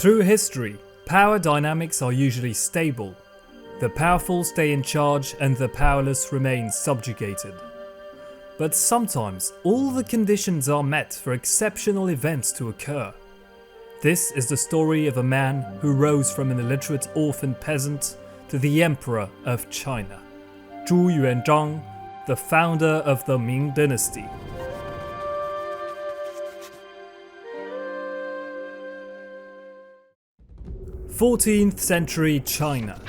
Through history, power dynamics are usually stable. The powerful stay in charge and the powerless remain subjugated. But sometimes, all the conditions are met for exceptional events to occur. This is the story of a man who rose from an illiterate orphaned peasant to the Emperor of China, Zhu Yuanzhang, the founder of the Ming Dynasty. 14th century China.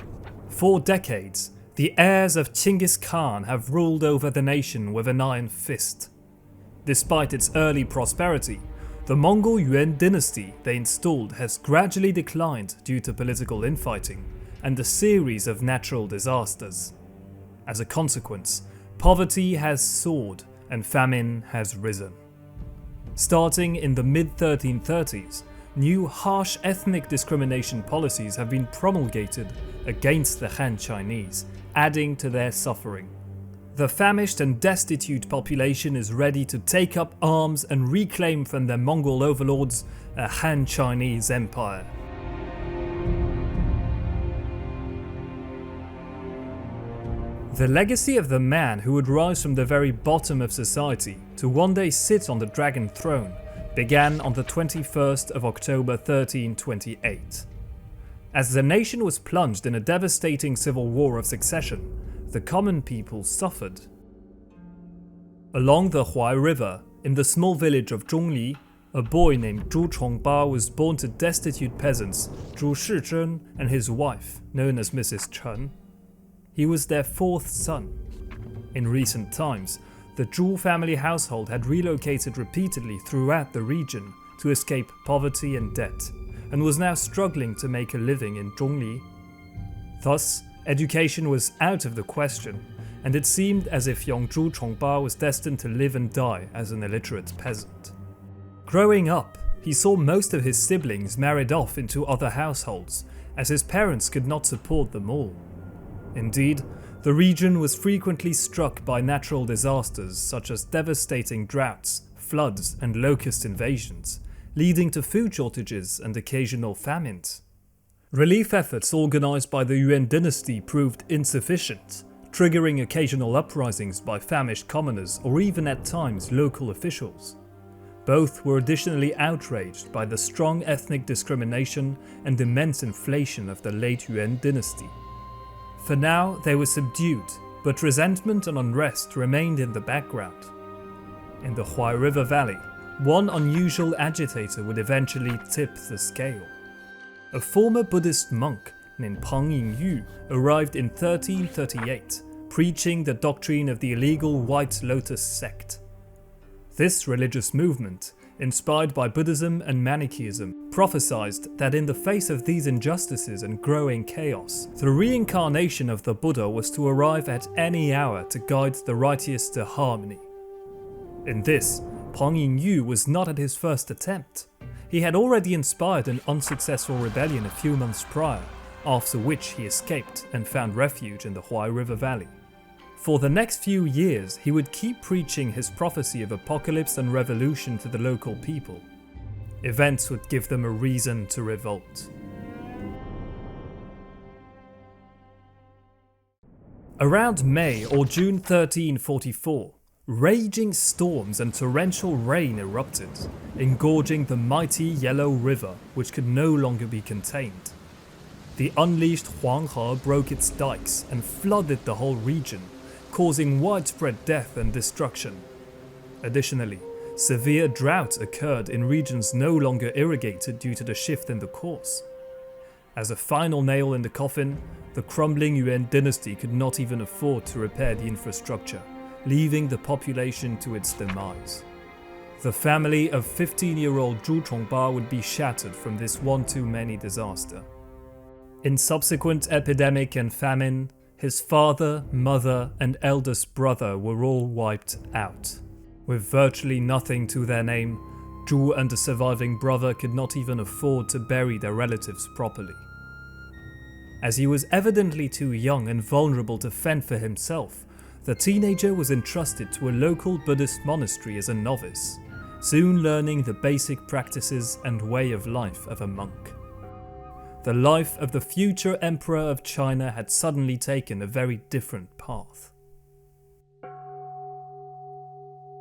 For decades, the heirs of Genghis Khan have ruled over the nation with an iron fist. Despite its early prosperity, the Mongol Yuan dynasty they installed has gradually declined due to political infighting and a series of natural disasters. As a consequence, poverty has soared and famine has risen. Starting in the mid-1330s, new harsh ethnic discrimination policies have been promulgated against the Han Chinese, adding to their suffering. The famished and destitute population is ready to take up arms and reclaim from their Mongol overlords a Han Chinese empire. The legacy of the man who would rise from the very bottom of society to one day sit on the dragon throne began on the 21st of October 1328. As the nation was plunged in a devastating civil war of succession, the common people suffered. Along the Huai River, in the small village of Zhongli, a boy named Zhu Chongba was born to destitute peasants Zhu Shizhen and his wife, known as Mrs. Chen. He was their fourth son. In recent times, the Zhu family household had relocated repeatedly throughout the region to escape poverty and debt, and was now struggling to make a living in Zhongli. Thus, education was out of the question, and it seemed as if young Zhu Chongba was destined to live and die as an illiterate peasant. Growing up, he saw most of his siblings married off into other households, as his parents could not support them all. Indeed, the region was frequently struck by natural disasters such as devastating droughts, floods, and locust invasions, leading to food shortages and occasional famines. Relief efforts organized by the Yuan dynasty proved insufficient, triggering occasional uprisings by famished commoners or even at times local officials. Both were additionally outraged by the strong ethnic discrimination and immense inflation of the late Yuan dynasty. For now, they were subdued, but resentment and unrest remained in the background. In the Huai River Valley, one unusual agitator would eventually tip the scale. A former Buddhist monk named Pang Yingyu arrived in 1338, preaching the doctrine of the illegal White Lotus sect. This religious movement, inspired by Buddhism and Manichaeism, prophesied that in the face of these injustices and growing chaos, the reincarnation of the Buddha was to arrive at any hour to guide the righteous to harmony. In this, Pang Yingyu was not at his first attempt. He had already inspired an unsuccessful rebellion a few months prior, after which he escaped and found refuge in the Huai River Valley. For the next few years, he would keep preaching his prophecy of apocalypse and revolution to the local people. Events would give them a reason to revolt. Around May or June 1344, raging storms and torrential rain erupted, engorging the mighty Yellow River, which could no longer be contained. The unleashed Huanghe broke its dikes and flooded the whole region, causing widespread death and destruction. Additionally, severe drought occurred in regions no longer irrigated due to the shift in the course. As a final nail in the coffin, the crumbling Yuan dynasty could not even afford to repair the infrastructure, leaving the population to its demise. The family of 15-year-old Zhu Chongba would be shattered from this one-too-many disaster. In subsequent epidemic and famine, his father, mother, and eldest brother were all wiped out. With virtually nothing to their name, Zhu and the surviving brother could not even afford to bury their relatives properly. As he was evidently too young and vulnerable to fend for himself, the teenager was entrusted to a local Buddhist monastery as a novice, soon learning the basic practices and way of life of a monk. the life of the future emperor of China had suddenly taken a very different path.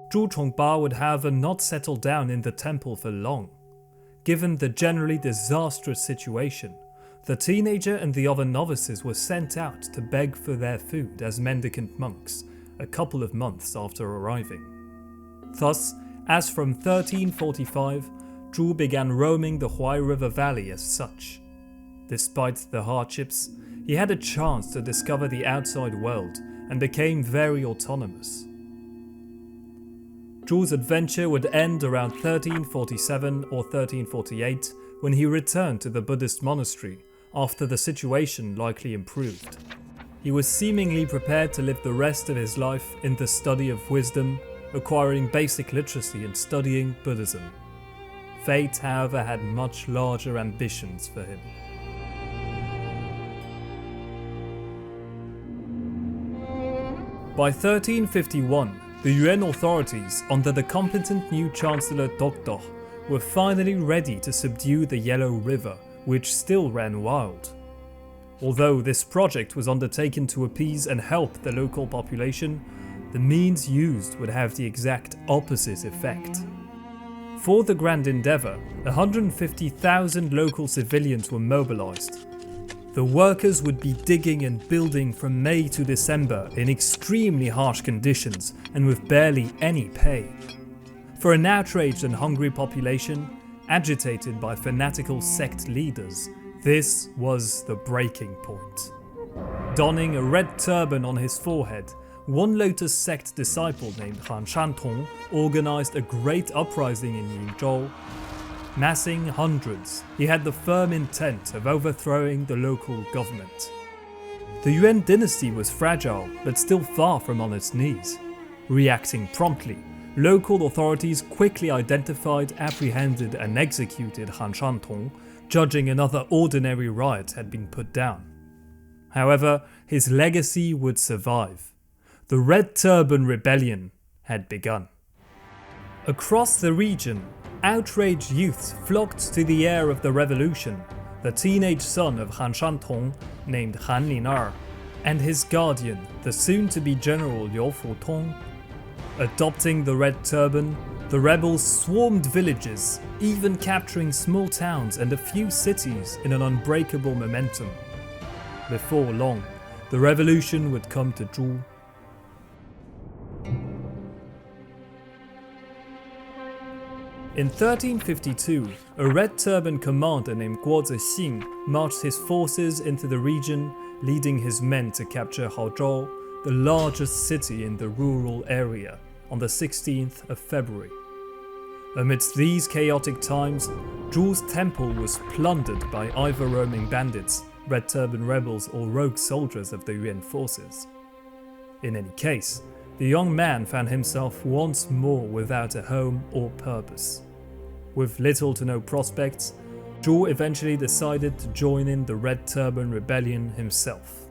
Zhu Chongba would however not settle down in the temple for long. Given the generally disastrous situation, the teenager and the other novices were sent out to beg for their food as mendicant monks a couple of months after arriving. Thus, as from 1345, Zhu began roaming the Huai River Valley as such. Despite the hardships, he had a chance to discover the outside world and became very autonomous. Zhu's adventure would end around 1347 or 1348 when he returned to the Buddhist monastery after the situation likely improved. He was seemingly prepared to live the rest of his life in the study of wisdom, acquiring basic literacy and studying Buddhism. Fate, however, had much larger ambitions for him. By 1351, the Yuan authorities, under the competent new Chancellor Dokdo, were finally ready to subdue the Yellow River, which still ran wild. Although this project was undertaken to appease and help the local population, the means used would have the exact opposite effect. For the grand endeavour, 150,000 local civilians were mobilized. The workers would be digging and building from May to December in extremely harsh conditions and with barely any pay. For an outraged and hungry population, agitated by fanatical sect leaders, this was the breaking point. Donning a red turban on his forehead, one Lotus sect disciple named Han Shantong organized a great uprising in Yingzhou. Massing hundreds, he had the firm intent of overthrowing the local government. The Yuan dynasty was fragile, but still far from on its knees. Reacting promptly, local authorities quickly identified, apprehended and executed Han Shantong, judging another ordinary riot had been put down. However, his legacy would survive. The Red Turban Rebellion had begun. Across the region, outraged youths flocked to the heir of the revolution, the teenage son of Han Shantong, named Han Linar, and his guardian, the soon-to-be general Liu Futong. Adopting the red turban, the rebels swarmed villages, even capturing small towns and a few cities in an unbreakable momentum. Before long, the revolution would come to Zhu. In 1352, a Red Turban commander named Guzheng marched his forces into the region, leading his men to capture Haozhou, the largest city in the rural area, on the 16th of February. Amidst these chaotic times, Zhu's temple was plundered by either roaming bandits, Red Turban rebels or rogue soldiers of the Yuan forces. In any case, the young man found himself once more without a home or purpose. With little to no prospects, Zhu eventually decided to join in the Red Turban Rebellion himself.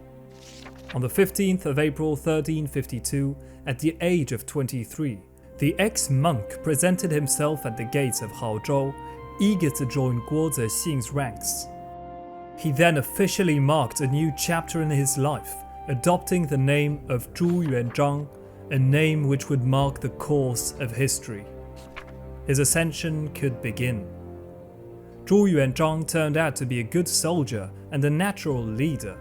On the 15th of April 1352, at the age of 23, the ex-monk presented himself at the gates of Haozhou, eager to join Guzheng's ranks. He then officially marked a new chapter in his life, adopting the name of Zhu Yuanzhang, a name which would mark the course of history. His ascension could begin. Zhu Yuanzhang turned out to be a good soldier and a natural leader.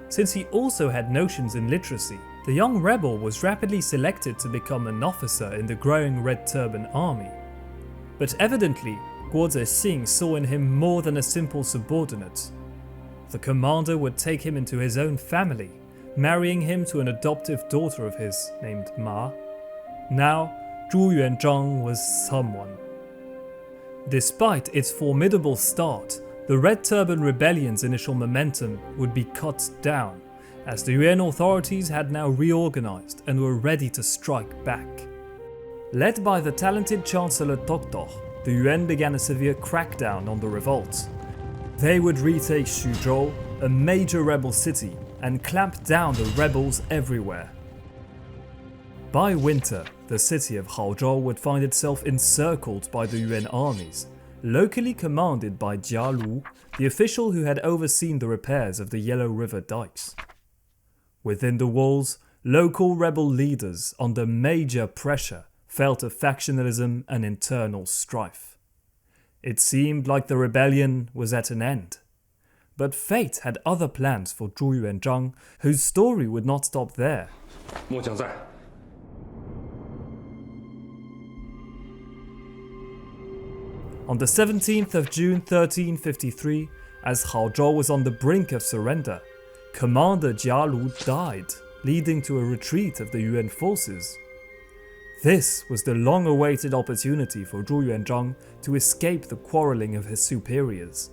Since he also had notions in literacy, the young rebel was rapidly selected to become an officer in the growing Red Turban army. But evidently, Guzheng saw in him more than a simple subordinate. The commander would take him into his own family, marrying him to an adoptive daughter of his named Ma. Now, Zhu Yuanzhang was someone. Despite its formidable start, the Red Turban Rebellion's initial momentum would be cut down, as the Yuan authorities had now reorganized and were ready to strike back. Led by the talented Chancellor Dokdo, the Yuan began a severe crackdown on the revolt. They would retake Xuzhou, a major rebel city, and clamp down the rebels everywhere. By winter, the city of Haozhou would find itself encircled by the Yuan armies, locally commanded by Jia Lu, the official who had overseen the repairs of the Yellow River dikes. Within the walls, local rebel leaders, under major pressure, felt a factionalism and internal strife. It seemed like the rebellion was at an end. But fate had other plans for Zhu Yuanzhang, whose story would not stop there. On the 17th of June 1353, as Haozhou was on the brink of surrender, Commander Jia Lu died, leading to a retreat of the Yuan forces. This was the long-awaited opportunity for Zhu Yuanzhang to escape the quarreling of his superiors.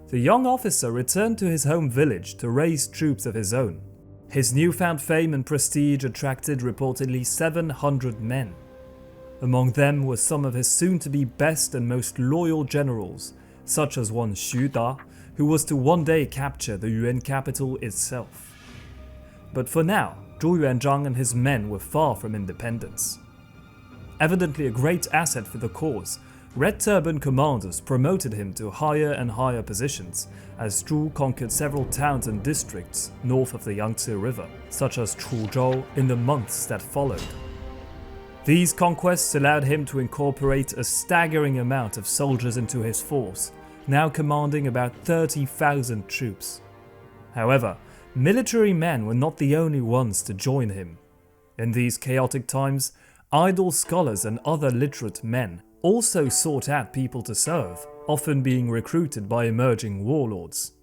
The young officer returned to his home village to raise troops of his own. His newfound fame and prestige attracted reportedly 700 men. Among them were some of his soon-to-be best and most loyal generals, such as one Xu Da, who was to one day capture the Yuan capital itself. But for now, Zhu Yuanzhang and his men were far from independence. Evidently a great asset for the cause, Red Turban commanders promoted him to higher and higher positions, as Zhu conquered several towns and districts north of the Yangtze River, such as Chuzhou, in the months that followed. These conquests allowed him to incorporate a staggering amount of soldiers into his force, now commanding about 30,000 troops. However, military men were not the only ones to join him. In these chaotic times, idle scholars and other literate men also sought out people to serve, often being recruited by emerging warlords.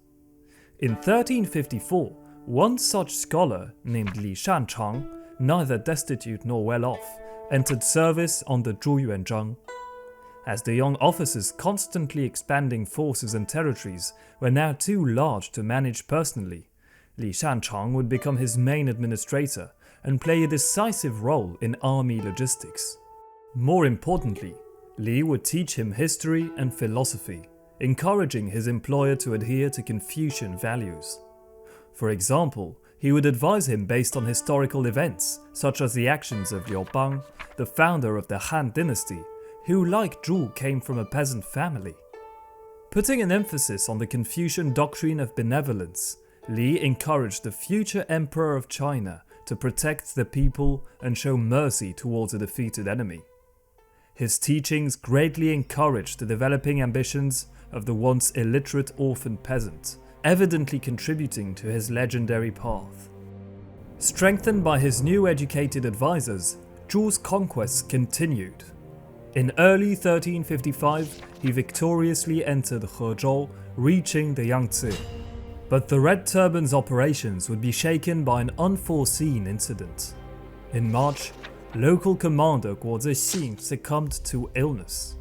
In 1354, one such scholar named Li Shanchang, neither destitute nor well off, entered service under Zhu Yuanzhang. As the young officer's constantly expanding forces and territories were now too large to manage personally, Li Shanchang would become his main administrator and play a decisive role in army logistics. More importantly, Li would teach him history and philosophy, encouraging his employer to adhere to Confucian values. For example, he would advise him based on historical events, such as the actions of Liu Bang, the founder of the Han Dynasty, who, like Zhu, came from a peasant family. Putting an emphasis on the Confucian doctrine of benevolence, Li encouraged the future emperor of China to protect the people and show mercy towards a defeated enemy. His teachings greatly encouraged the developing ambitions of the once illiterate orphaned peasant, evidently contributing to his legendary path. Strengthened by his new educated advisors, Zhu's conquests continued. In early 1355, he victoriously entered Hezhou, reaching the Yangtze. But the Red Turban's operations would be shaken by an unforeseen incident. In March, local commander Guzheng succumbed to illness.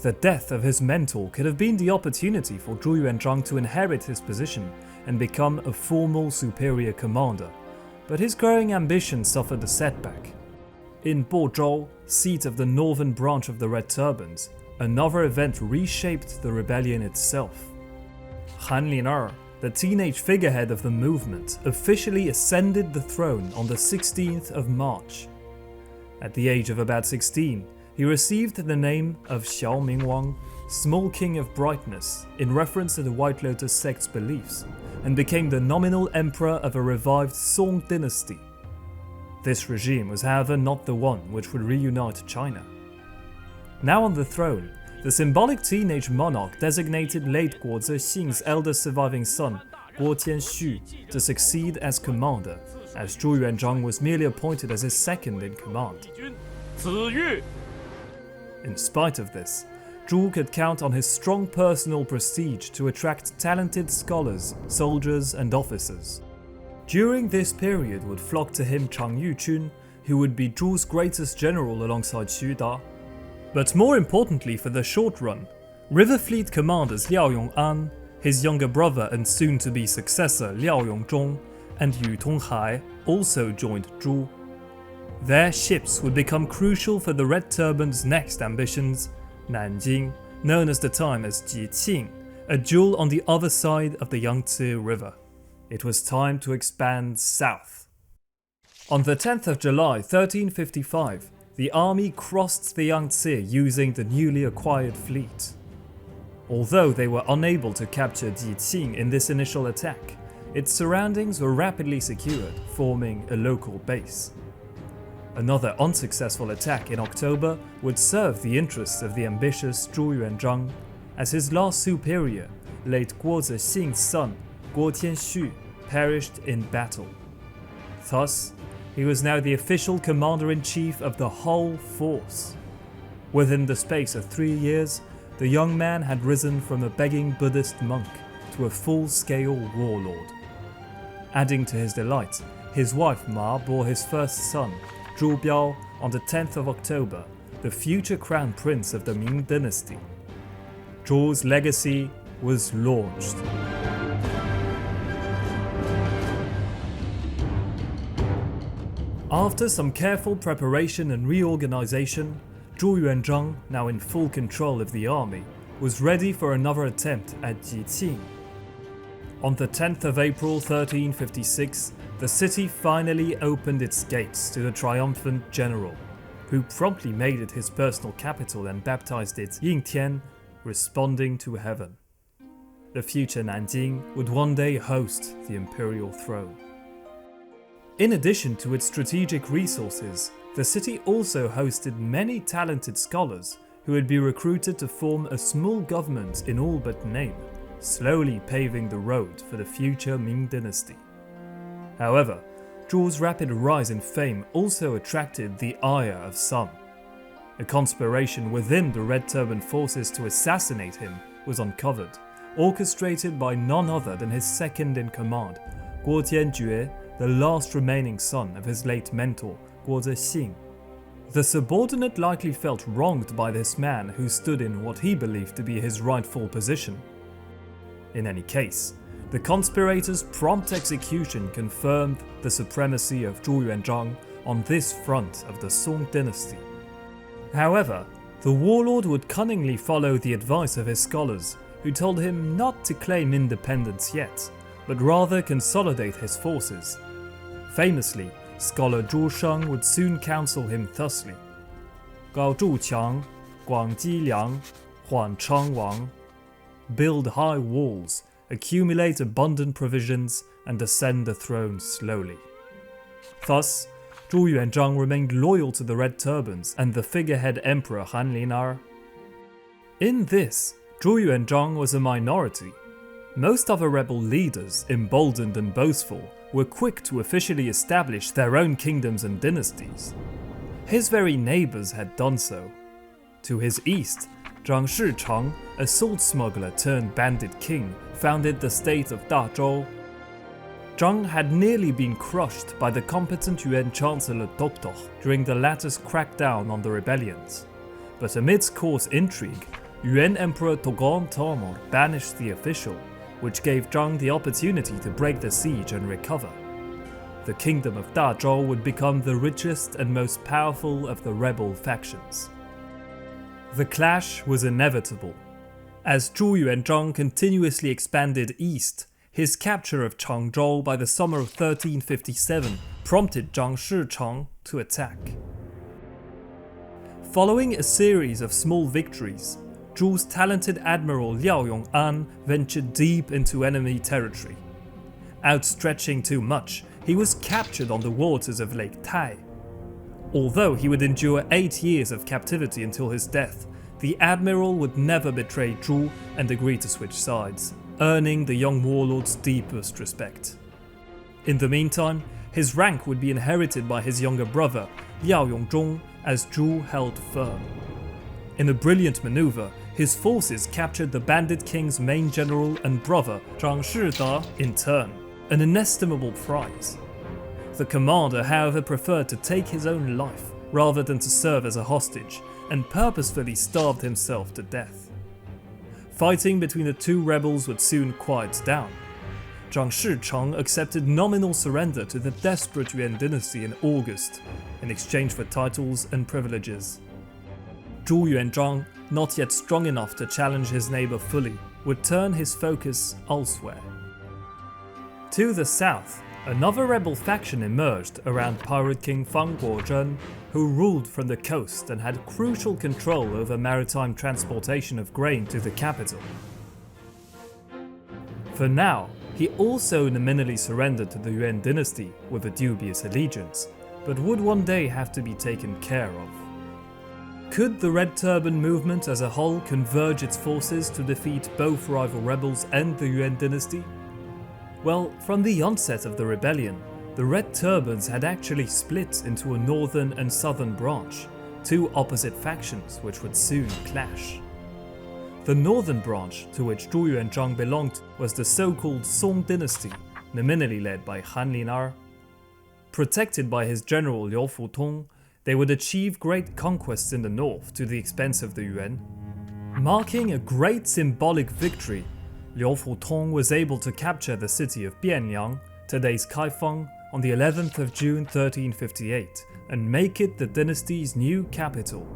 The death of his mentor could have been the opportunity for Zhu Yuanzhang to inherit his position and become a formal superior commander, but his growing ambition suffered a setback. In Bozhou, seat of the northern branch of the Red Turbans, another event reshaped the rebellion itself. Han Linar, the teenage figurehead of the movement, officially ascended the throne on the 16th of March. At the age of about 16, he received the name of Xiao Mingwang, Small King of Brightness, in reference to the White Lotus sect's beliefs, and became the nominal emperor of a revived Song dynasty. This regime was, however, not the one which would reunite China. Now on the throne, the symbolic teenage monarch designated late Guzheng's eldest surviving son, Guo Tianxu, to succeed as commander, as Zhu Yuanzhang was merely appointed as his second in command. In spite of this, Zhu could count on his strong personal prestige to attract talented scholars, soldiers and officers. During this period would flock to him Chang Yuchun, who would be Zhu's greatest general alongside Xu Da. But more importantly for the short run, River Fleet commanders Liao Yong'an, his younger brother and soon-to-be successor Liao Yongzhong, and Yu Tonghai also joined Zhu. Their ships would become crucial for the Red Turban's next ambitions, Nanjing, known at the time as Jiqing, a jewel on the other side of the Yangtze River. It was time to expand south. On the 10th of July 1355, the army crossed the Yangtze using the newly acquired fleet. Although they were unable to capture Jiqing in this initial attack, its surroundings were rapidly secured, forming a local base. Another unsuccessful attack in October would serve the interests of the ambitious Zhu Yuanzhang, as his last superior, late Guo Zexing's son, Guo Tianxu, perished in battle. Thus, he was now the official commander-in-chief of the whole force. Within the space of 3 years, the young man had risen from a begging Buddhist monk to a full-scale warlord. Adding to his delight, his wife Ma bore his first son, Zhu Biao, on the 10th of October, the future crown prince of the Ming Dynasty. Zhu's legacy was launched. After some careful preparation and reorganization, Zhu Yuanzhang, now in full control of the army, was ready for another attempt at Jiqing. On the 10th of April 1356, the city finally opened its gates to the triumphant general, who promptly made it his personal capital and baptized it Yingtian, responding to heaven. The future Nanjing would one day host the imperial throne. In addition to its strategic resources, the city also hosted many talented scholars who would be recruited to form a small government in all but name, slowly paving the road for the future Ming Dynasty. However, Zhu's rapid rise in fame also attracted the ire of some. A conspiration within the Red Turban forces to assassinate him was uncovered, orchestrated by none other than his second-in-command, Guo Tianjue, the last remaining son of his late mentor, Guo Zexing. The subordinate likely felt wronged by this man who stood in what he believed to be his rightful position. In any case, the conspirators' prompt execution confirmed the supremacy of Zhu Yuanzhang on this front of the Song dynasty. However, the warlord would cunningly follow the advice of his scholars, who told him not to claim independence yet, but rather consolidate his forces. Famously, scholar Zhu Sheng would soon counsel him thusly: Gao zhu qiang, guang ji liang, huan chang wang. Build high walls, accumulate abundant provisions, and ascend the throne slowly. Thus, Zhu Yuanzhang remained loyal to the Red Turbans and the figurehead emperor Han Linar. In this, Zhu Yuanzhang was a minority. Most other rebel leaders, emboldened and boastful, were quick to officially establish their own kingdoms and dynasties. His very neighbors had done so. To his east, Zhang Shicheng, a salt smuggler turned bandit king, founded the state of Dazhou. Zhang had nearly been crushed by the competent Yuan Chancellor Toktok during the latter's crackdown on the rebellions. But amidst coarse intrigue, Yuan Emperor Togon Tomor banished the official, which gave Zhang the opportunity to break the siege and recover. The kingdom of Dazhou would become the richest and most powerful of the rebel factions. The clash was inevitable. As Zhu Yuanzhang continuously expanded east, his capture of Changzhou by the summer of 1357 prompted Zhang Shicheng to attack. Following a series of small victories, Zhu's talented admiral Liao Yong'an ventured deep into enemy territory. Outstretching too much, he was captured on the waters of Lake Tai. Although he would endure 8 years of captivity until his death, the admiral would never betray Zhu and agree to switch sides, earning the young warlord's deepest respect. In the meantime, his rank would be inherited by his younger brother, Liao Yongzhong, as Zhu held firm. In a brilliant maneuver, his forces captured the bandit king's main general and brother, Zhang Shida, in turn, an inestimable prize. The commander, however, preferred to take his own life rather than to serve as a hostage, and purposefully starved himself to death. Fighting between the two rebels would soon quiet down. Zhang Shicheng accepted nominal surrender to the desperate Yuan dynasty in August, in exchange for titles and privileges. Zhu Yuanzhang, not yet strong enough to challenge his neighbor fully, would turn his focus elsewhere. To the south, Another rebel faction emerged around pirate king Fang Guozhen, who ruled from the coast and had crucial control over maritime transportation of grain to the capital. For now, he also nominally surrendered to the Yuan dynasty with a dubious allegiance, but would one day have to be taken care of. Could the Red Turban movement as a whole converge its forces to defeat both rival rebels and the Yuan dynasty? Well, from the onset of the rebellion, the Red Turbans had actually split into a northern and southern branch, two opposite factions which would soon clash. The northern branch, to which Zhu Yuanzhang belonged, was the so-called Song dynasty, nominally led by Han Linar. Protected by his general Liu Futong, they would achieve great conquests in the north to the expense of the Yuan. Marking a great symbolic victory, Liu Futong was able to capture the city of Bianyang, today's Kaifeng, on the 11th of June 1358 and make it the dynasty's new capital.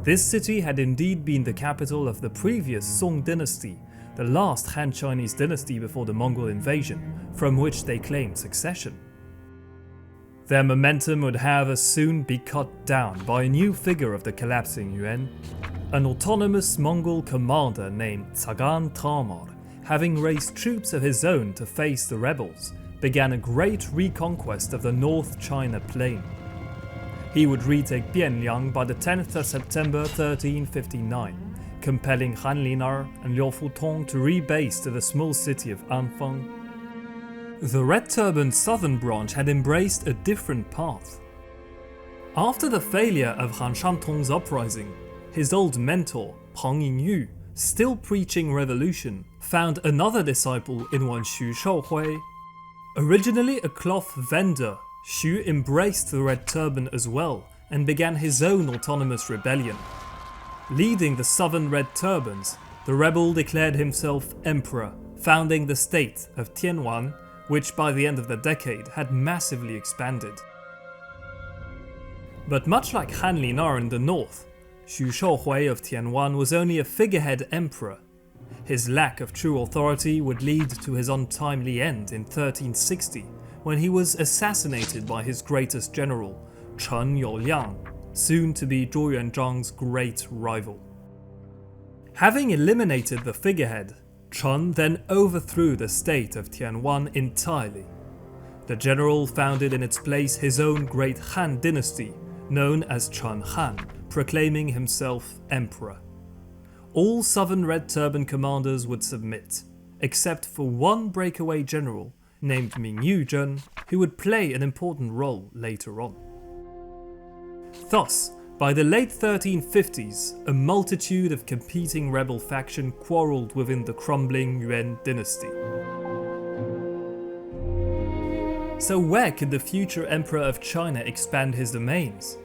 This city had indeed been the capital of the previous Song dynasty, the last Han Chinese dynasty before the Mongol invasion, from which they claimed succession. Their momentum would however soon be cut down by a new figure of the collapsing Yuan, an autonomous Mongol commander named Tsagan Tamar, having raised troops of his own to face the rebels, began a great reconquest of the North China plain. He would retake Bianyang by the 10th of September 1359, compelling Han Linar and Liu Futong to rebase to the small city of Anfang. The Red Turban southern branch had embraced a different path. After the failure of Han Shantong's uprising, his old mentor, Pang Yingyu, still preaching revolution, found another disciple in one Xu Shaohui. Originally a cloth vendor, Xu embraced the Red Turban as well and began his own autonomous rebellion. Leading the southern Red Turbans, the rebel declared himself emperor, founding the state of Tianwan, which by the end of the decade had massively expanded. But much like Han Linar in the north, Xu Shaohui of Tianwan was only a figurehead emperor. His lack of true authority would lead to his untimely end in 1360, when he was assassinated by his greatest general, Chen Youliang, soon to be Zhu Yuanzhang's great rival. Having eliminated the figurehead, Chen then overthrew the state of Tianwan entirely. The general founded in its place his own great Han dynasty, known as Chen Han, proclaiming himself emperor. All southern Red Turban commanders would submit, except for one breakaway general named Ming Dynasty, who would play an important role later on. Thus, by the late 1350s, a multitude of competing rebel factions quarrelled within the crumbling Yuan dynasty. So where could the future emperor of China expand his domains?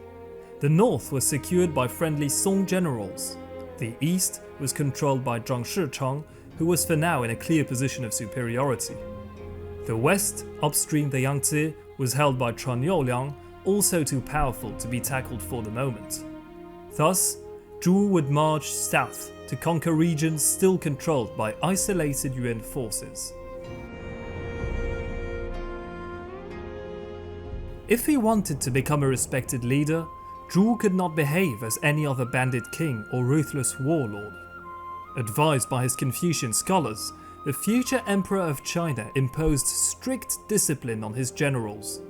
The north was secured by friendly Song generals. The east was controlled by Zhang Shichang, who was for now in a clear position of superiority. The west, upstream the Yangtze, was held by Chen Youliang, also too powerful to be tackled for the moment. Thus, Zhu would march south to conquer regions still controlled by isolated Yuan forces. If he wanted to become a respected leader, Zhu could not behave as any other bandit king or ruthless warlord. Advised by his Confucian scholars, the future emperor of China imposed strict discipline on his generals.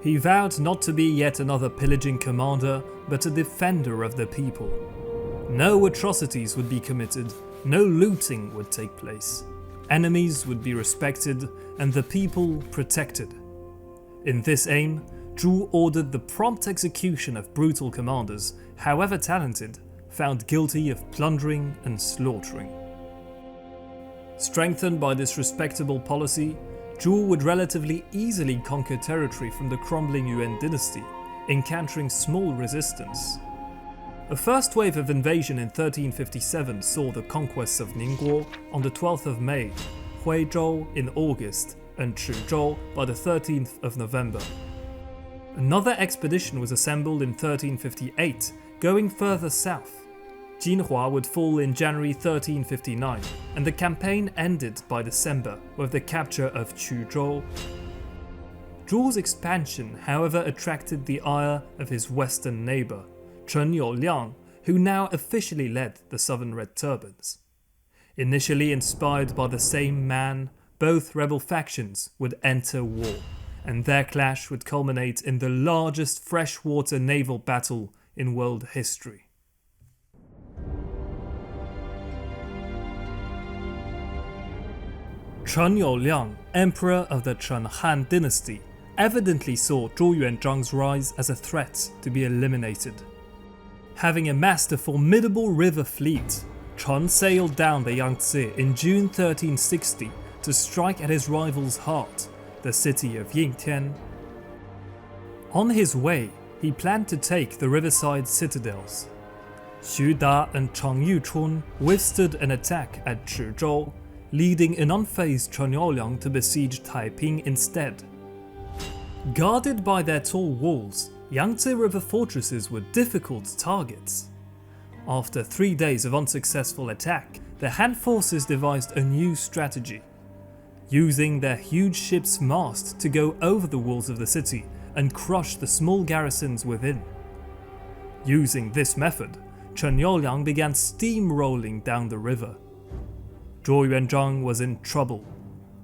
He vowed not to be yet another pillaging commander, but a defender of the people. No atrocities would be committed, no looting would take place. Enemies would be respected, and the people protected. In this aim, Zhu ordered the prompt execution of brutal commanders, however talented, found guilty of plundering and slaughtering. Strengthened by this respectable policy, Zhu would relatively easily conquer territory from the crumbling Yuan dynasty, encountering small resistance. A first wave of invasion in 1357 saw the conquests of Ningguo on the 12th of May, Huizhou in August, and Chizhou by the 13th of November. Another expedition was assembled in 1358, going further south. Jinhua would fall in January 1359, and the campaign ended by December with the capture of Quzhou. Zhu's expansion, however, attracted the ire of his western neighbour, Chen Youliang, who now officially led the southern Red Turbans. Initially inspired by the same man, both rebel factions would enter war, and their clash would culminate in the largest freshwater naval battle in world history. Chen Youliang, emperor of the Chen Han Dynasty, evidently saw Zhu Yuanzhang's rise as a threat to be eliminated. Having amassed a formidable river fleet, Chen sailed down the Yangtze in June 1360 to strike at his rival's heart, the city of Yingtian. On his way, he planned to take the riverside citadels. Xu Da and Chang Yuchun withstood an attack at Chizhou, leading an unfazed Chen Youliang to besiege Taiping instead. Guarded by their tall walls, Yangtze River fortresses were difficult targets. After 3 days of unsuccessful attack, the Han forces devised a new strategy, using their huge ship's mast to go over the walls of the city and crush the small garrisons within. Using this method, Chen Youliang began steamrolling down the river. Zhu Yuanzhang was in trouble.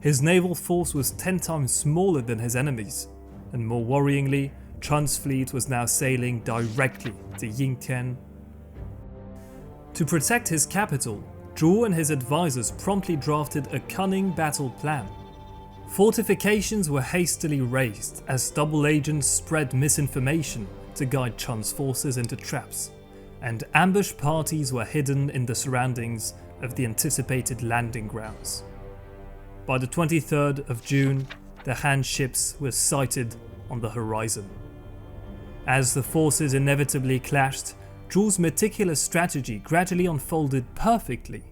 His naval force was 10 times smaller than his enemies, and more worryingly, Chen's fleet was now sailing directly to Yingtian. To protect his capital, Zhu and his advisors promptly drafted a cunning battle plan. Fortifications were hastily raised as double agents spread misinformation to guide Chen's forces into traps, and ambush parties were hidden in the surroundings of the anticipated landing grounds. By the 23rd of June, the Han ships were sighted on the horizon. As the forces inevitably clashed, Zhu's meticulous strategy gradually unfolded perfectly.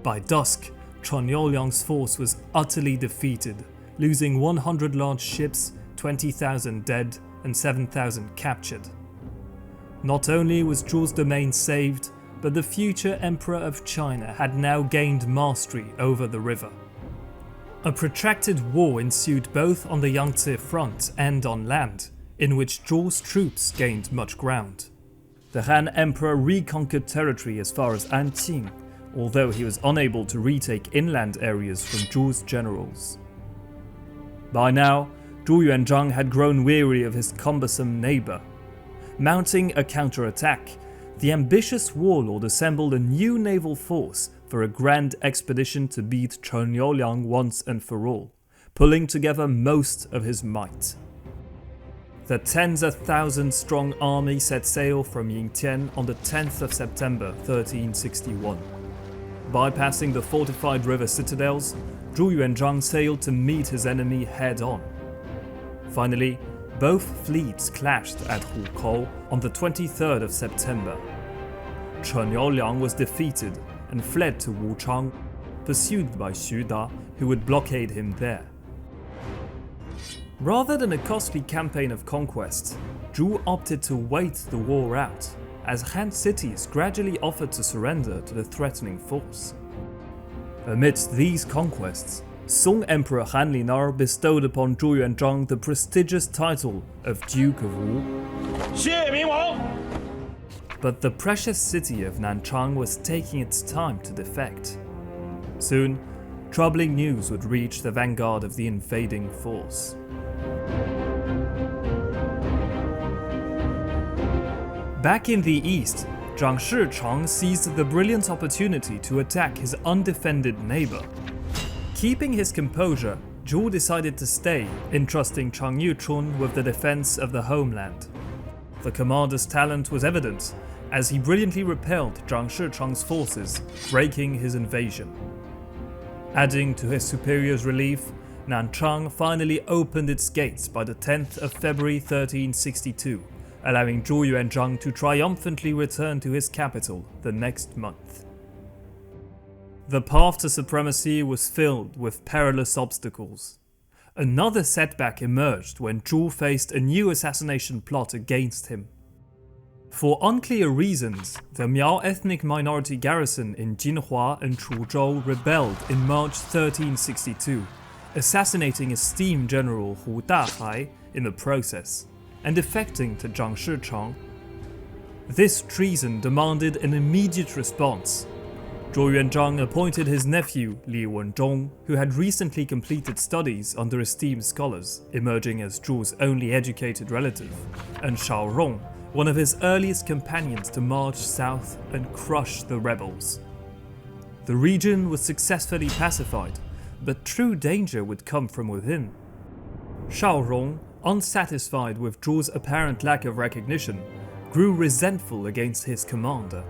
By dusk, Chen Youliang's force was utterly defeated, losing 100 large ships, 20,000 dead, and 7,000 captured. Not only was Zhu's domain saved, but the future emperor of China had now gained mastery over the river. A protracted war ensued both on the Yangtze front and on land, in which Zhu's troops gained much ground. The Han Emperor reconquered territory as far as Anqing, although he was unable to retake inland areas from Zhu's generals. By now, Zhu Yuanzhang had grown weary of his cumbersome neighbour. Mounting a counterattack, the ambitious warlord assembled a new naval force for a grand expedition to beat Chen Youliang once and for all, pulling together most of his might. The tens of thousands strong army set sail from Yingtian on the 10th of September 1361. Bypassing the fortified river citadels, Zhu Yuanzhang sailed to meet his enemy head-on. Finally, both fleets clashed at Hukou on the 23rd of September. Chen Youliang was defeated and fled to Wuchang, pursued by Xu Da, who would blockade him there. Rather than a costly campaign of conquest, Zhu opted to wait the war out, as Han cities gradually offered to surrender to the threatening force. Amidst these conquests, Song Emperor Han Linar bestowed upon Zhu Yuanzhang the prestigious title of Duke of Wu. But the precious city of Nanchang was taking its time to defect. Soon, troubling news would reach the vanguard of the invading force. Back in the east, Zhang Shicheng seized the brilliant opportunity to attack his undefended neighbor. Keeping his composure, Zhu decided to stay, entrusting Chang Yuchun with the defense of the homeland. The commander's talent was evident, as he brilliantly repelled Zhang Shicheng's forces, breaking his invasion. Adding to his superior's relief, Nanchang finally opened its gates by the 10th of February 1362, allowing Zhu Yuanzhang to triumphantly return to his capital the next month. The path to supremacy was filled with perilous obstacles. Another setback emerged when Zhu faced a new assassination plot against him. For unclear reasons, the Miao ethnic minority garrison in Jinhua and Chuzhou rebelled in March 1362, assassinating his steam general Hu Dahai in the process, and defecting to Zhang Shichang. This treason demanded an immediate response. Zhu Yuanzhang appointed his nephew Li Wenzhong, who had recently completed studies under esteemed scholars, emerging as Zhu's only educated relative, and Shao Rong, one of his earliest companions, to march south and crush the rebels. The region was successfully pacified, but true danger would come from within. Shao Rong, unsatisfied with Zhu's apparent lack of recognition, grew resentful against his commander.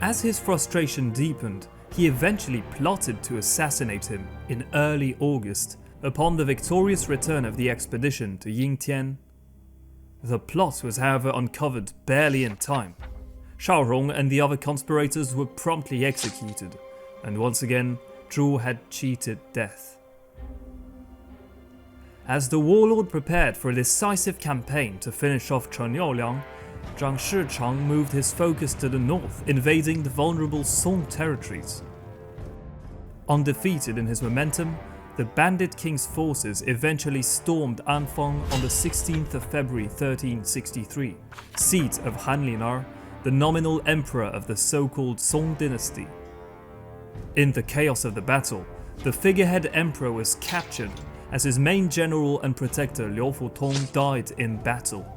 As his frustration deepened, he eventually plotted to assassinate him in early August upon the victorious return of the expedition to Yingtian. The plot was however uncovered barely in time. Shao Rong and the other conspirators were promptly executed, and once again, Zhu had cheated death. As the warlord prepared for a decisive campaign to finish off Chen Youliang, Zhang Shichang moved his focus to the north, invading the vulnerable Song territories. Undefeated in his momentum, the bandit king's forces eventually stormed Anfang on the 16th of February 1363, seat of Hanlinar, the nominal emperor of the so-called Song dynasty. In the chaos of the battle, the figurehead emperor was captured as his main general and protector Liu Futong died in battle.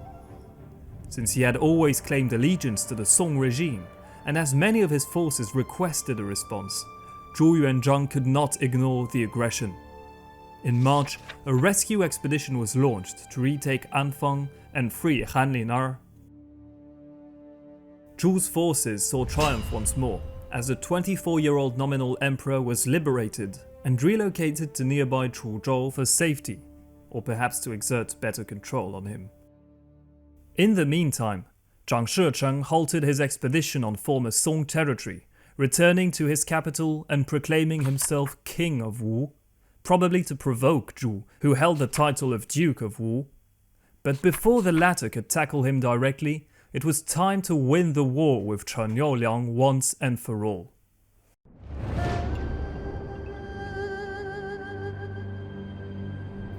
Since he had always claimed allegiance to the Song regime, and as many of his forces requested a response, Zhu Yuanzhang could not ignore the aggression. In March, a rescue expedition was launched to retake Anfang and free Hanlinar. Zhu's forces saw triumph once more, as the 24-year-old nominal emperor was liberated and relocated to nearby Chuzhou for safety, or perhaps to exert better control on him. In the meantime, Zhang Shicheng halted his expedition on former Song territory, returning to his capital and proclaiming himself King of Wu, probably to provoke Zhu, who held the title of Duke of Wu. But before the latter could tackle him directly, it was time to win the war with Chen Youliang once and for all.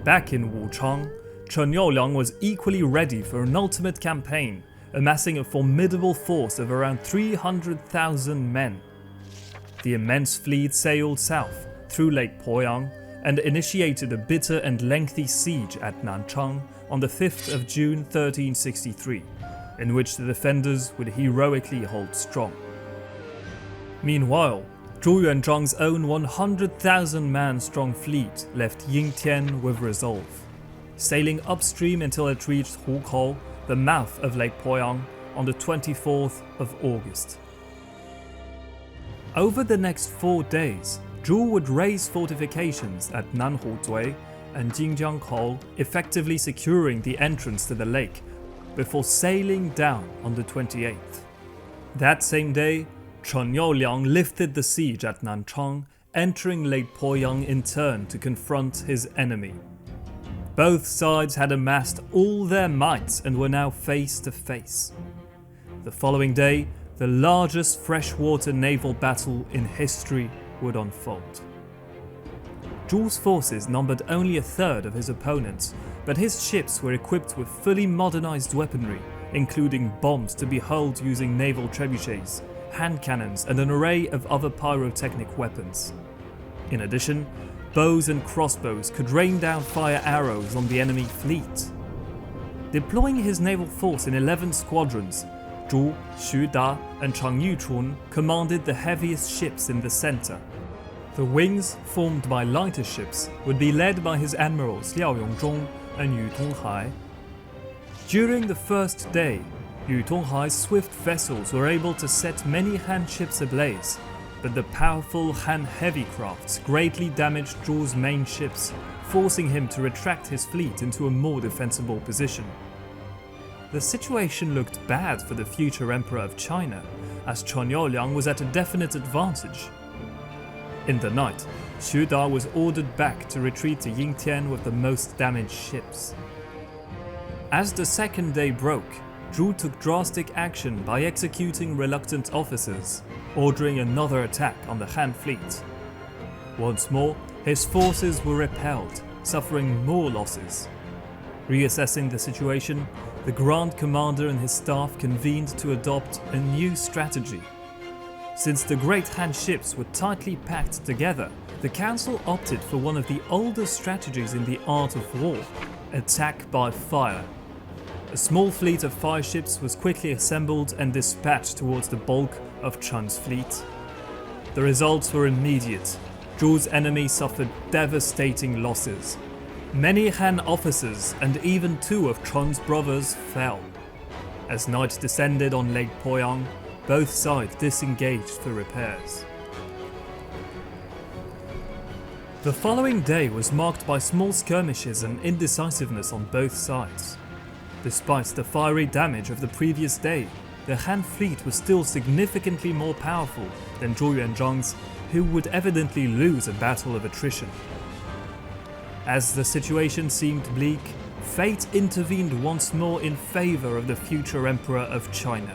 Back in Wuchang, Chen Youliang was equally ready for an ultimate campaign, amassing a formidable force of around 300,000 men. The immense fleet sailed south through Lake Poyang and initiated a bitter and lengthy siege at Nanchang on the 5th of June 1363, in which the defenders would heroically hold strong. Meanwhile, Zhu Yuanzhang's own 100,000-man strong fleet left Yingtian with resolve, sailing upstream until it reached Hukou, the mouth of Lake Poyang, on the 24th of August. Over the next 4 days, Zhu would raise fortifications at Nanhuzui and Jingjiangkou, effectively securing the entrance to the lake, before sailing down on the 28th. That same day, Chen Youliang lifted the siege at Nanchang, entering Lake Poyang in turn to confront his enemy. Both sides had amassed all their might and were now face to face. The following day, the largest freshwater naval battle in history would unfold. Zhu's forces numbered only a third of his opponents, but his ships were equipped with fully modernized weaponry, including bombs to be hurled using naval trebuchets, hand cannons, and an array of other pyrotechnic weapons. In addition, bows and crossbows could rain down fire arrows on the enemy fleet. Deploying his naval force in 11 squadrons, Zhu, Xu Da, and Chang Yuchun commanded the heaviest ships in the center. The wings, formed by lighter ships, would be led by his admirals Liao Yongzhong and Yu Tonghai. During the first day, Yu Tonghai's swift vessels were able to set many Han ships ablaze, but the powerful Han heavy crafts greatly damaged Zhu's main ships, forcing him to retract his fleet into a more defensible position. The situation looked bad for the future emperor of China, as Chen Youliang was at a definite advantage. In the night, Xu Da was ordered back to retreat to Yingtian with the most damaged ships. As the second day broke, Zhu took drastic action by executing reluctant officers, ordering another attack on the Han fleet. Once more, his forces were repelled, suffering more losses. Reassessing the situation, the Grand Commander and his staff convened to adopt a new strategy. Since the great Han ships were tightly packed together, the council opted for one of the oldest strategies in the art of war: attack by fire. A small fleet of fire ships was quickly assembled and dispatched towards the bulk of Chun's fleet. The results were immediate. Zhu's enemy suffered devastating losses. Many Han officers and even 2 of Chun's brothers fell. As night descended on Lake Poyang, both sides disengaged for repairs. The following day was marked by small skirmishes and indecisiveness on both sides. Despite the fiery damage of the previous day, the Han fleet was still significantly more powerful than Zhu Yuanzhang's, who would evidently lose a battle of attrition. As the situation seemed bleak, fate intervened once more in favor of the future emperor of China.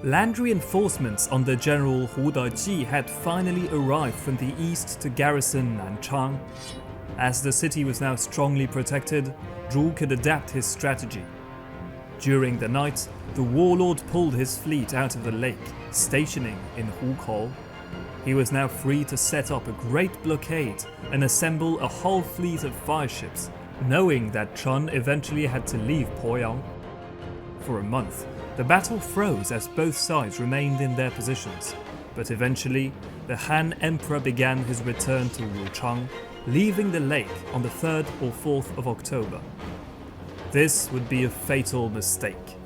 Land reinforcements under General Hu Daiji had finally arrived from the east to garrison Nanchang. As the city was now strongly protected, Zhu could adapt his strategy. During the night, the warlord pulled his fleet out of the lake, stationing in Hukou. He was now free to set up a great blockade and assemble a whole fleet of fireships, knowing that Chun eventually had to leave Poyang. For a month, the battle froze as both sides remained in their positions, but eventually, the Han Emperor began his return to Wuchang, leaving the lake on the 3rd or 4th of October. This would be a fatal mistake.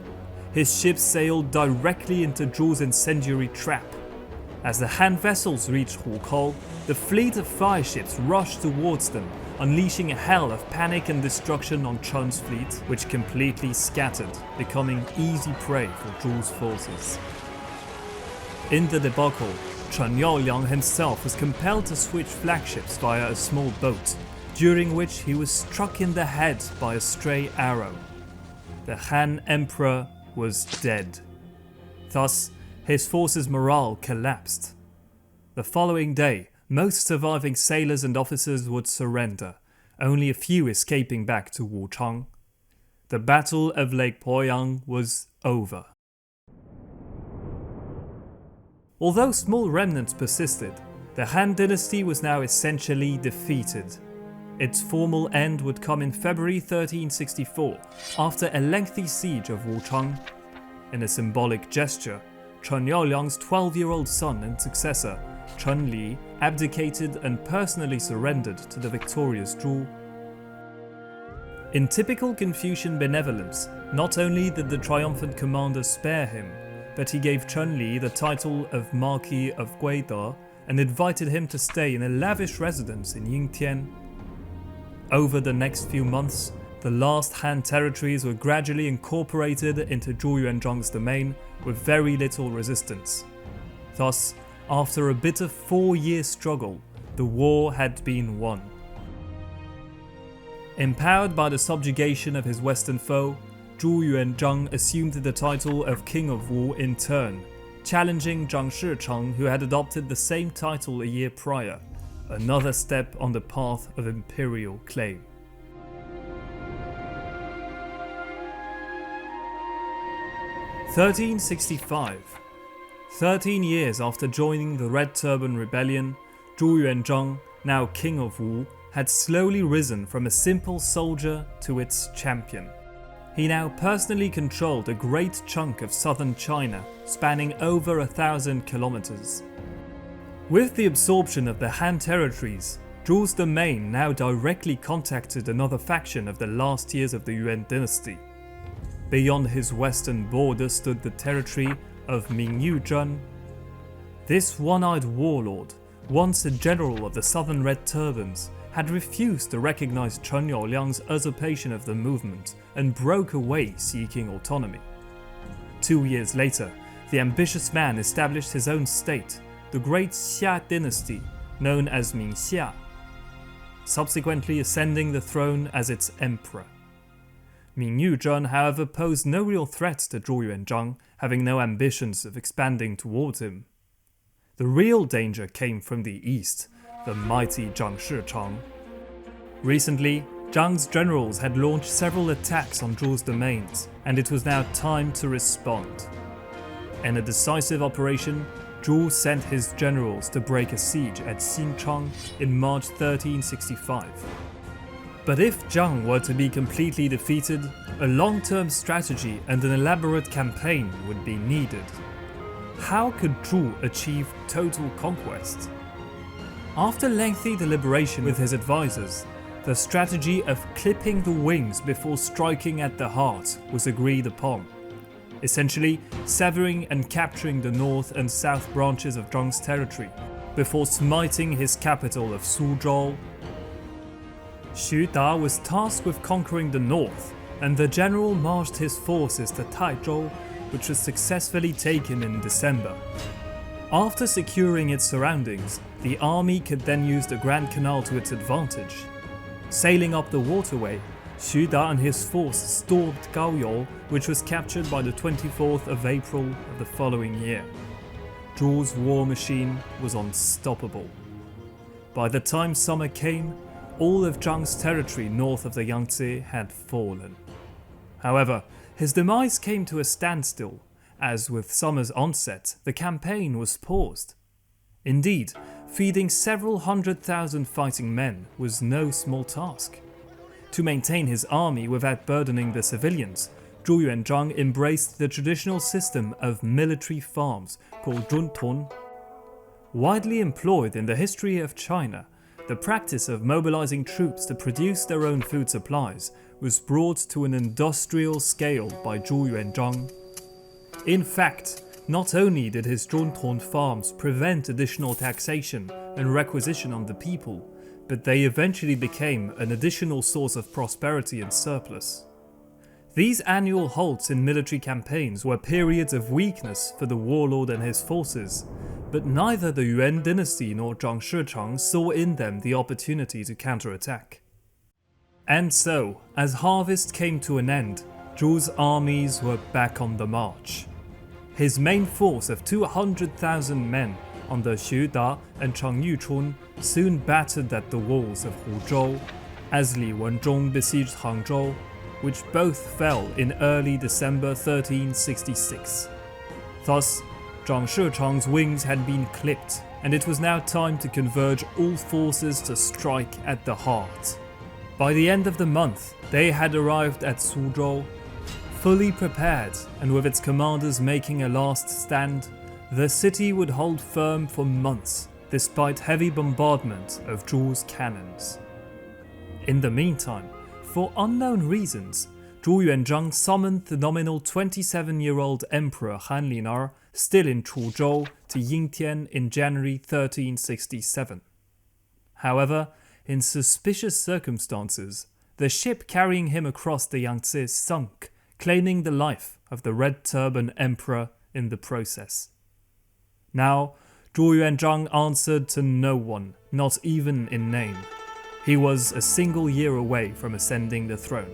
His ships sailed directly into Zhu's incendiary trap. As the Han vessels reached Hukou, the fleet of fireships rushed towards them, unleashing a hell of panic and destruction on Chun's fleet, which completely scattered, becoming easy prey for Zhu's forces. In the debacle, Chen Yaoliang himself was compelled to switch flagships via a small boat, during which he was struck in the head by a stray arrow. The Han Emperor was dead. Thus, his forces' morale collapsed. The following day, most surviving sailors and officers would surrender, only a few escaping back to Wuchang. The Battle of Lake Poyang was over. Although small remnants persisted, the Han Dynasty was now essentially defeated. Its formal end would come in February 1364, after a lengthy siege of Wuchang. In a symbolic gesture, Chen Yaoliang's 12-year-old son and successor, Chen Li, abdicated and personally surrendered to the victorious Zhu. In typical Confucian benevolence, not only did the triumphant commander spare him, but he gave Chen Li the title of Marquis of Guide and invited him to stay in a lavish residence in Yingtian. Over the next few months, the last Han territories were gradually incorporated into Zhu Yuanzhang's domain with very little resistance. Thus, after a bitter 4-year struggle, the war had been won. Empowered by the subjugation of his western foe, Zhu Yuanzhang assumed the title of King of Wu in turn, challenging Zhang Shicheng, who had adopted the same title a year prior, another step on the path of imperial claim. (1365). 13 years after joining the Red Turban Rebellion, Zhu Yuanzhang, now King of Wu, had slowly risen from a simple soldier to its champion. He now personally controlled a great chunk of southern China, spanning over 1,000 kilometers. With the absorption of the Han territories, Zhu's domain now directly contacted another faction of the last years of the Yuan dynasty. Beyond his western border stood the territory of Ming Dynasty. This one-eyed warlord, once a general of the southern Red Turbans, had refused to recognize Chen Yaoliang's usurpation of the movement and broke away seeking autonomy. 2 years later, the ambitious man established his own state, the Great Xia Dynasty, known as Mingxia, subsequently ascending the throne as its emperor. Ming Dynasty, however, posed no real threat to Zhu Yuanzhang, having no ambitions of expanding towards him. The real danger came from the east. the mighty Zhang Shichang. Recently, Zhang's generals had launched several attacks on Zhu's domains, and it was now time to respond. In a decisive operation, Zhu sent his generals to break a siege at Xinchang in March 1365. But if Zhang were to be completely defeated, a long-term strategy and an elaborate campaign would be needed. How could Zhu achieve total conquest? After lengthy deliberation with his advisors, the strategy of clipping the wings before striking at the heart was agreed upon, essentially severing and capturing the north and south branches of Zhang's territory before smiting his capital of Suzhou. Xu Da was tasked with conquering the north, and the general marched his forces to Taizhou, which was successfully taken in December. After securing its surroundings, the army could then use the Grand Canal to its advantage. Sailing up the waterway, Xu Da and his force stormed Gaoyou, which was captured by the 24th of April of the following year. Zhu's war machine was unstoppable. By the time summer came, all of Zhang's territory north of the Yangtze had fallen. However, his demise came to a standstill, as with summer's onset, the campaign was paused. Indeed, feeding several 100,000 fighting men was no small task. To maintain his army without burdening the civilians, Zhu Yuanzhang embraced the traditional system of military farms called zhuntun. Widely employed in the history of China, the practice of mobilizing troops to produce their own food supplies was brought to an industrial scale by Zhu Yuanzhang. In fact, not only did his zhuntun farms prevent additional taxation and requisition on the people, but they eventually became an additional source of prosperity and surplus. These annual halts in military campaigns were periods of weakness for the warlord and his forces, but neither the Yuan dynasty nor Zhang Shichang saw in them the opportunity to counterattack. And so, as harvest came to an end, Zhu's armies were back on the march. His main force of 200,000 men under Xu Da and Chang Yuchun soon battered at the walls of Huzhou, as Li Wenzhong besieged Hangzhou, which both fell in early December 1366. Thus, Zhang Shichang's wings had been clipped, and it was now time to converge all forces to strike at the heart. By the end of the month, they had arrived at Suzhou. Fully prepared, and with its commanders making a last stand, the city would hold firm for months, despite heavy bombardment of Zhu's cannons. In the meantime, for unknown reasons, Zhu Yuanzhang summoned the nominal 27-year-old Emperor Han Linar, still in Chuzhou, to Yingtian in January 1367. However, in suspicious circumstances, the ship carrying him across the Yangtze sunk, claiming the life of the Red Turban Emperor in the process. Now, Zhu Yuanzhang answered to no one, not even in name. He was a single year away from ascending the throne.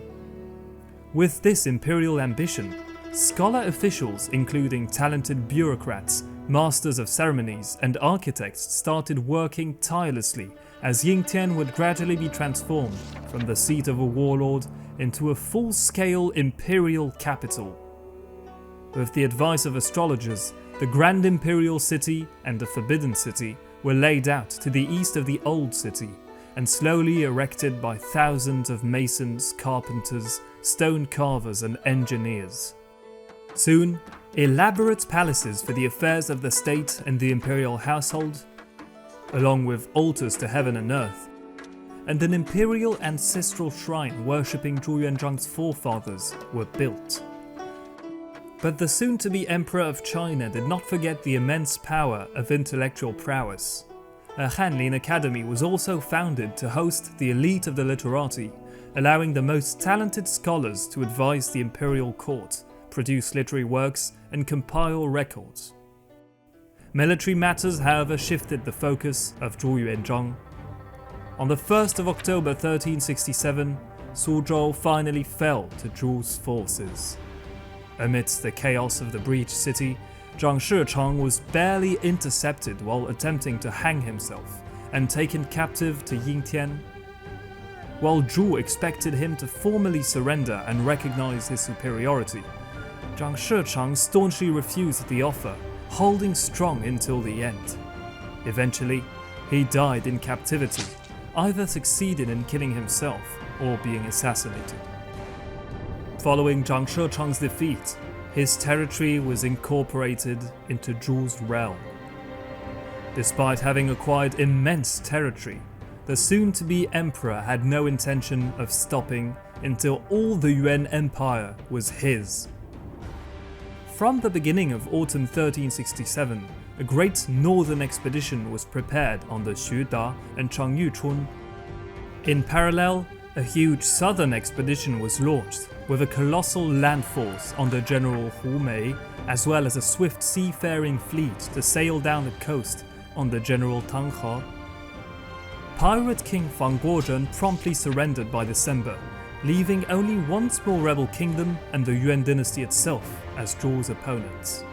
With this imperial ambition, scholar officials, including talented bureaucrats, masters of ceremonies, and architects, started working tirelessly as Yingtian would gradually be transformed from the seat of a warlord into a full-scale imperial capital. With the advice of astrologers, the Grand Imperial City and the Forbidden City were laid out to the east of the Old City and slowly erected by thousands of masons, carpenters, stone carvers, and engineers. Soon, elaborate palaces for the affairs of the state and the imperial household, along with altars to heaven and earth, and an imperial ancestral shrine worshipping Zhu Yuanzhang's forefathers were built. But the soon-to-be Emperor of China did not forget the immense power of intellectual prowess. A Hanlin Academy was also founded to host the elite of the literati, allowing the most talented scholars to advise the imperial court, produce literary works, and compile records. Military matters, however, shifted the focus of Zhu Yuanzhang. On the 1st of October 1367, Suzhou finally fell to Zhu's forces. Amidst the chaos of the breached city, Zhang Shichang was barely intercepted while attempting to hang himself, and taken captive to Yingtian. While Zhu expected him to formally surrender and recognize his superiority, Zhang Shichang staunchly refused the offer, holding strong until the end. Eventually, he died in captivity, either succeeding in killing himself or being assassinated. Following Zhang Shichang's defeat, his territory was incorporated into Zhu's realm. Despite having acquired immense territory, the soon-to-be emperor had no intention of stopping until all the Yuan Empire was his. From the beginning of autumn 1367, a great northern expedition was prepared on the Xuda and Changyuchun. In parallel, a huge southern expedition was launched, with a colossal land force under General Hu Mei, as well as a swift seafaring fleet to sail down the coast under General Tang He. Pirate King Fang Guozhen promptly surrendered by December, leaving only one small rebel kingdom and the Yuan dynasty itself as Zhu's opponents.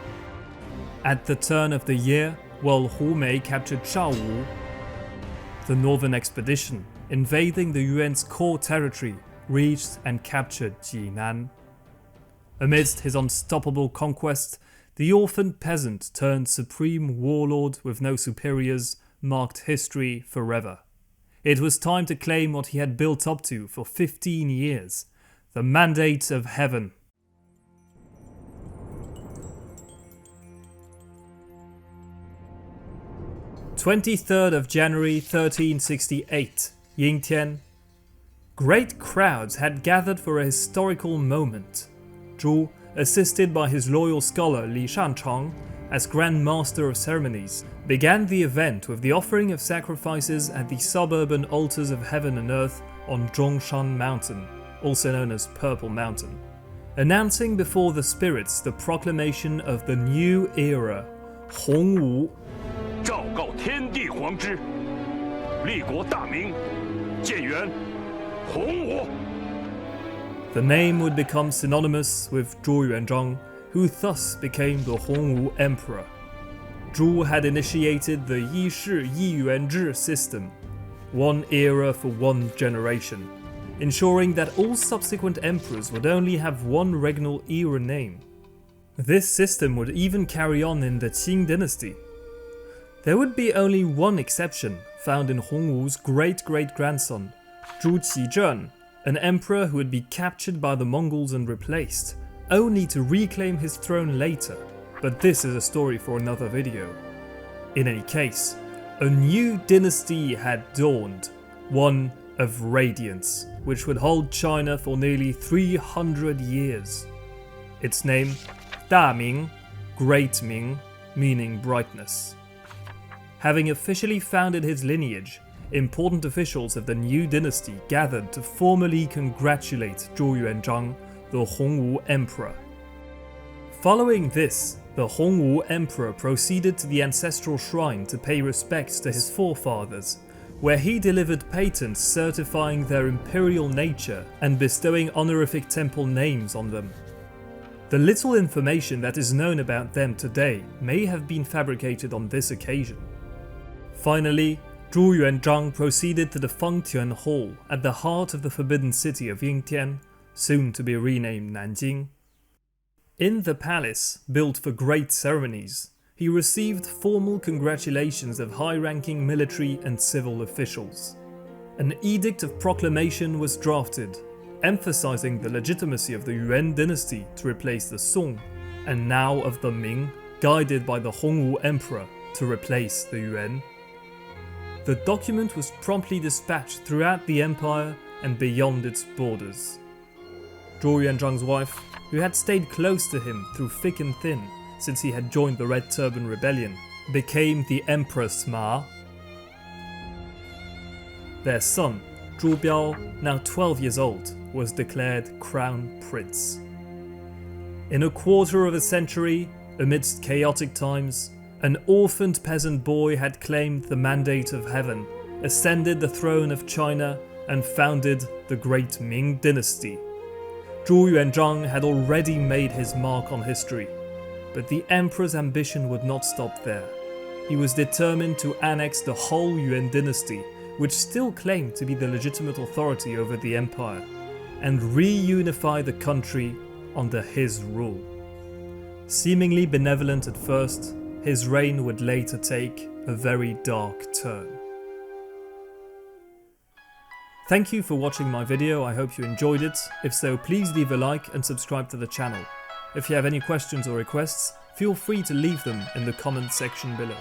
At the turn of the year, while Hu Mei captured Shaowu, the northern expedition, invading the Yuan's core territory, reached and captured Jinan. Amidst his unstoppable conquest, the orphaned peasant turned supreme warlord with no superiors marked history forever. It was time to claim what he had built up to for 15 years, the mandate of heaven. January 1368, Yingtian. Great crowds had gathered for a historical moment. Zhu, assisted by his loyal scholar Li Shanchang as Grand Master of Ceremonies, began the event with the offering of sacrifices at the suburban altars of heaven and earth on Zhongshan Mountain, also known as Purple Mountain, announcing before the spirits the proclamation of the new era, Hongwu. 昭告天地皇之，立国大明，建元洪武。 The name would become synonymous with Zhu Yuanzhang, who thus became the Hongwu Emperor. Zhu had initiated the Yi Shi Yi Yuan Zhi system, one era for one generation, ensuring that all subsequent emperors would only have one regnal era name. This system would even carry on in the Qing dynasty. There would be only one exception, found in Hongwu's great-great-grandson, Zhu Qizhen, an emperor who would be captured by the Mongols and replaced, only to reclaim his throne later, but this is a story for another video. In any case, a new dynasty had dawned, one of radiance, which would hold China for nearly 300 years. Its name, Da Ming, Great Ming, meaning brightness. Having officially founded his lineage, important officials of the new dynasty gathered to formally congratulate Zhu Yuanzhang, the Hongwu Emperor. Following this, the Hongwu Emperor proceeded to the ancestral shrine to pay respects to his forefathers, where he delivered patents certifying their imperial nature and bestowing honorific temple names on them. The little information that is known about them today may have been fabricated on this occasion. Finally, Zhu Yuanzhang proceeded to the Fengtian Hall at the heart of the forbidden city of Yingtian, soon to be renamed Nanjing. In the palace, built for great ceremonies, he received formal congratulations of high-ranking military and civil officials. An edict of proclamation was drafted, emphasizing the legitimacy of the Yuan dynasty to replace the Song, and now of the Ming, guided by the Hongwu Emperor, to replace the Yuan. The document was promptly dispatched throughout the empire and beyond its borders. Zhu Yuanzhang's wife, who had stayed close to him through thick and thin since he had joined the Red Turban Rebellion, became the Empress Ma. Their son, Zhu Biao, now 12 years old, was declared Crown Prince. In a quarter of a century, amidst chaotic times, an orphaned peasant boy had claimed the mandate of heaven, ascended the throne of China, and founded the great Ming Dynasty. Zhu Yuanzhang had already made his mark on history, but the emperor's ambition would not stop there. he was determined to annex the whole Yuan dynasty, which still claimed to be the legitimate authority over the empire, and reunify the country under his rule. Seemingly benevolent at first, his reign would later take a very dark turn. Thank you for watching my video, I hope you enjoyed it. If so, please leave a like and subscribe to the channel. If you have any questions or requests, feel free to leave them in the comments section below.